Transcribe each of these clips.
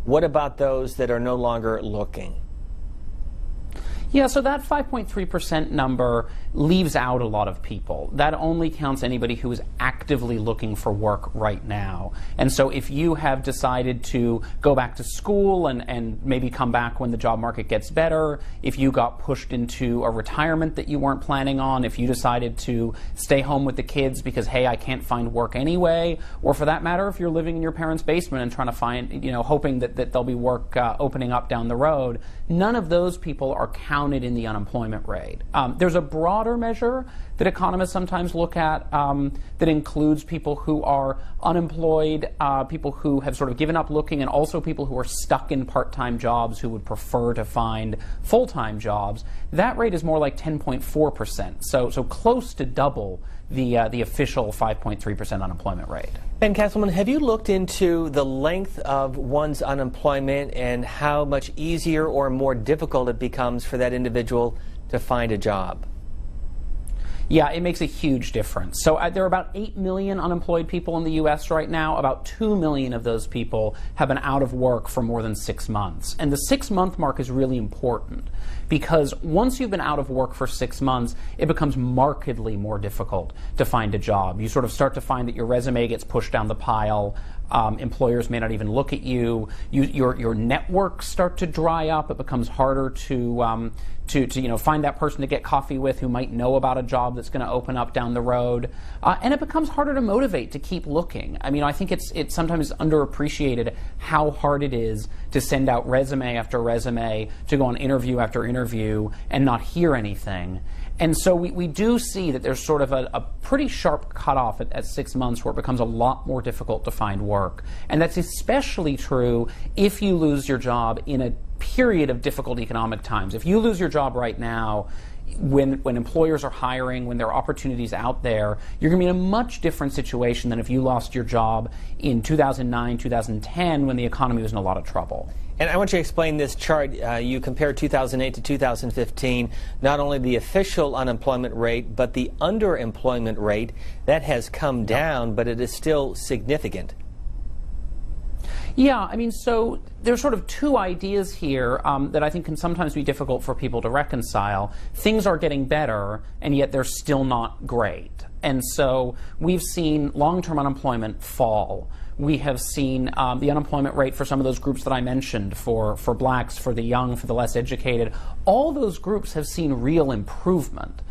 What about those that are no longer looking? Yeah, so that 5.3% number leaves out a lot of people. That only counts anybody who is actively looking for work right now. And so if you have decided to go back to school and maybe come back when the job market gets better, if you got pushed into a retirement that you weren't planning on, if you decided to stay home with the kids because, hey, I can't find work anyway, or for that matter, if you're living in your parents' basement and trying to find, hoping that there'll be work opening up down the road, none of those people are counted in the unemployment rate. There's a broader measure that economists sometimes look at that includes people who are unemployed, people who have sort of given up looking, and also people who are stuck in part-time jobs who would prefer to find full-time jobs. That rate is more like 10.4%, so close to double the official 5.3% unemployment rate. Ben Castleman, have you looked into the length of one's unemployment and how much easier or more difficult it becomes for that individual to find a job? Yeah, it makes a huge difference. So there are about 8 million unemployed people in the U.S. right now. About 2 million of those people have been out of work for more than 6 months. And the 6-month mark is really important because once you've been out of work for 6 months, it becomes markedly more difficult to find a job. You sort of start to find that your resume gets pushed down the pile. Employers may not even look at you. Your networks start to dry up. It becomes harder to find that person to get coffee with who might know about a job that's going to open up down the road, and it becomes harder to motivate to keep looking. I mean, I think it's sometimes underappreciated how hard it is to send out resume after resume, to go on interview after interview, and not hear anything. And so we do see that there's sort of a pretty sharp cutoff at 6 months where it becomes a lot more difficult to find work. And that's especially true if you lose your job in a period of difficult economic times. If you lose your job right now, when employers are hiring, when there are opportunities out there, you're going to be in a much different situation than if you lost your job in 2009, 2010, when the economy was in a lot of trouble. And I want you to explain this chart. You compare 2008 to 2015, not only the official unemployment rate, but the underemployment rate. That has come down, but it is still significant. Yeah, I mean, so there's sort of two ideas here that I think can sometimes be difficult for people to reconcile. Things are getting better, and yet they're still not great. And so we've seen long-term unemployment fall. We have seen the unemployment rate for some of those groups that I mentioned, for blacks, for the young, for the less educated. All those groups have seen real improvement.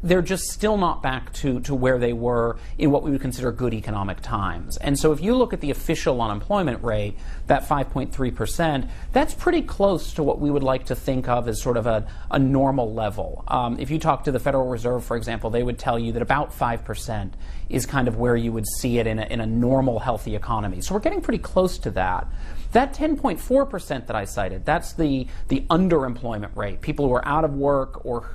They're just still not back to where they were in what we would consider good economic times. And so if you look at the official unemployment rate, that 5.3%, that's pretty close to what we would like to think of as sort of a normal level. If you talk to the Federal Reserve, for example, they would tell you that about 5% is kind of where you would see it in a normal, healthy economy. So we're getting pretty close to that. That 10.4% that I cited, that's the underemployment rate, people who are out of work or who